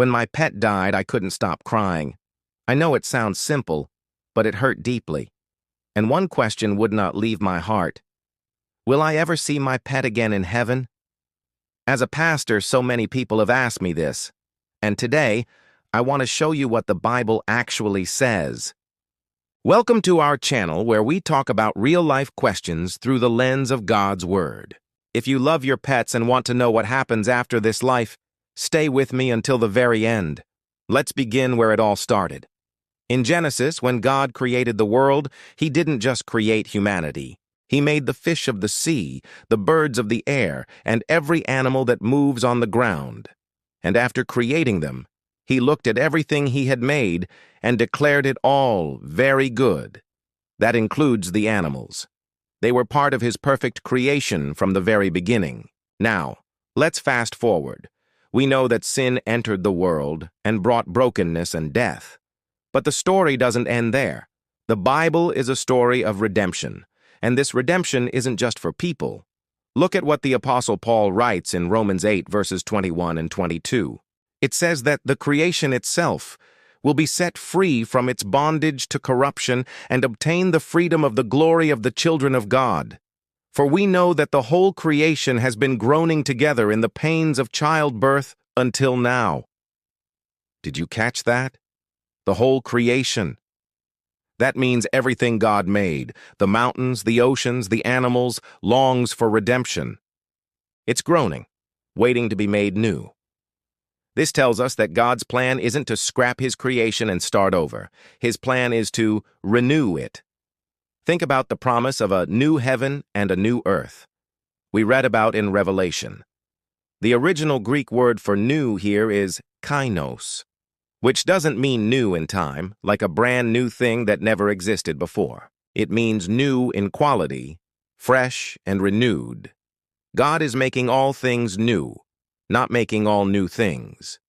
When my pet died, I couldn't stop crying. I know it sounds simple, but it hurt deeply. And one question would not leave my heart. Will I ever see my pet again in heaven? As a pastor, so many people have asked me this. And today, I want to show you what the Bible actually says. Welcome to our channel where we talk about real-life questions through the lens of God's Word. If you love your pets and want to know what happens after this life, stay with me until the very end. Let's begin where it all started. In Genesis, when God created the world, He didn't just create humanity. He made the fish of the sea, the birds of the air, and every animal that moves on the ground. And after creating them, He looked at everything He had made and declared it all very good. That includes the animals. They were part of His perfect creation from the very beginning. Now, let's fast forward. We know that sin entered the world and brought brokenness and death. But the story doesn't end there. The Bible is a story of redemption, and this redemption isn't just for people. Look at what the Apostle Paul writes in Romans 8, verses 21 and 22. It says that the creation itself will be set free from its bondage to corruption and obtain the freedom of the glory of the children of God. For we know that the whole creation has been groaning together in the pains of childbirth until now. Did you catch that? The whole creation. That means everything God made, the mountains, the oceans, the animals, longs for redemption. It's groaning, waiting to be made new. This tells us that God's plan isn't to scrap His creation and start over. His plan is to renew it. Think about the promise of a new heaven and a new earth we read about in Revelation. The original Greek word for new here is kainos, which doesn't mean new in time, like a brand new thing that never existed before. It means new in quality, fresh and renewed. God is making all things new, not making all new things.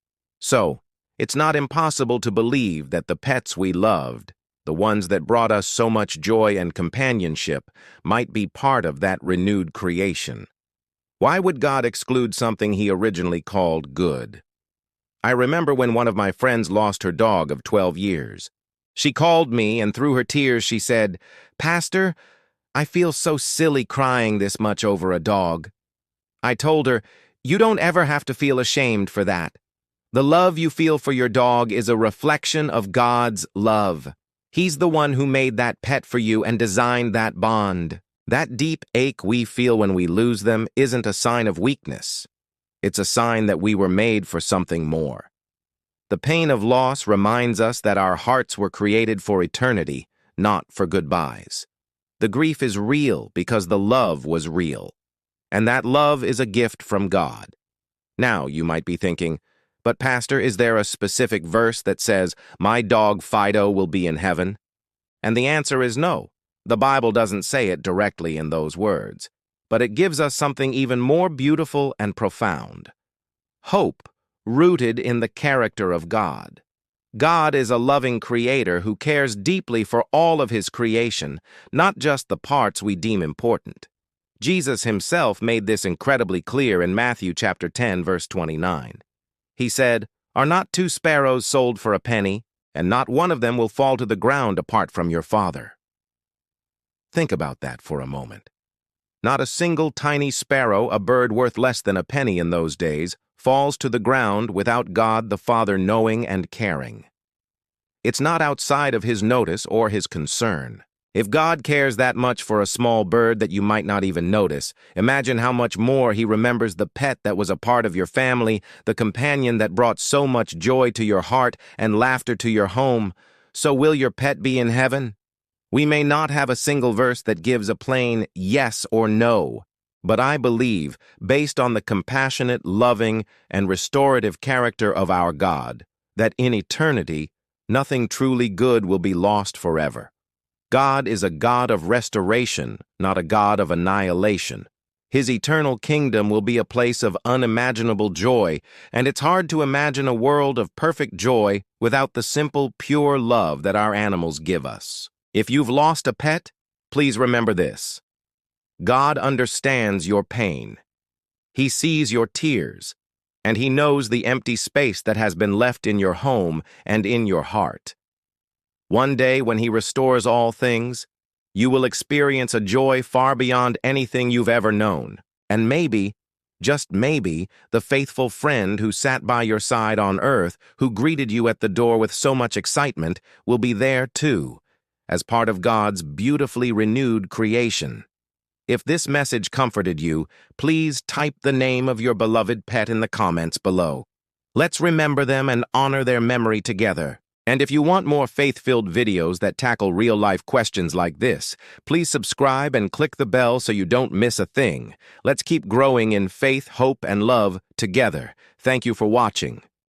So, it's not impossible to believe that the pets we loved, the ones that brought us so much joy and companionship, might be part of that renewed creation. Why would God exclude something He originally called good? I remember when one of my friends lost her dog of 12 years. She called me, and through her tears she said, "Pastor, I feel so silly crying this much over a dog." I told her, "You don't ever have to feel ashamed for that. The love you feel for your dog is a reflection of God's love. He's the one who made that pet for you and designed that bond. That deep ache we feel when we lose them isn't a sign of weakness. It's a sign that we were made for something more. The pain of loss reminds us that our hearts were created for eternity, not for goodbyes. The grief is real because the love was real. And that love is a gift from God." Now, you might be thinking, "But Pastor, is there a specific verse that says, 'My dog Fido will be in heaven'?" And the answer is no. The Bible doesn't say it directly in those words, but it gives us something even more beautiful and profound. Hope, rooted in the character of God. God is a loving creator who cares deeply for all of His creation, not just the parts we deem important. Jesus Himself made this incredibly clear in Matthew chapter 10, verse 29. He said, "Are not 2 sparrows sold for a penny, and not one of them will fall to the ground apart from your Father?" Think about that for a moment. Not a single tiny sparrow, a bird worth less than a penny in those days, falls to the ground without God the Father knowing and caring. It's not outside of His notice or His concern. If God cares that much for a small bird that you might not even notice, imagine how much more He remembers the pet that was a part of your family, the companion that brought so much joy to your heart and laughter to your home. So will your pet be in heaven? We may not have a single verse that gives a plain yes or no, but I believe, based on the compassionate, loving, and restorative character of our God, that in eternity, nothing truly good will be lost forever. God is a God of restoration, not a God of annihilation. His eternal kingdom will be a place of unimaginable joy, and it's hard to imagine a world of perfect joy without the simple, pure love that our animals give us. If you've lost a pet, please remember this. God understands your pain. He sees your tears, and He knows the empty space that has been left in your home and in your heart. One day, when He restores all things, you will experience a joy far beyond anything you've ever known. And maybe, just maybe, the faithful friend who sat by your side on earth, who greeted you at the door with so much excitement, will be there too, as part of God's beautifully renewed creation. If this message comforted you, please type the name of your beloved pet in the comments below. Let's remember them and honor their memory together. And if you want more faith-filled videos that tackle real-life questions like this, please subscribe and click the bell so you don't miss a thing. Let's keep growing in faith, hope, and love together. Thank you for watching.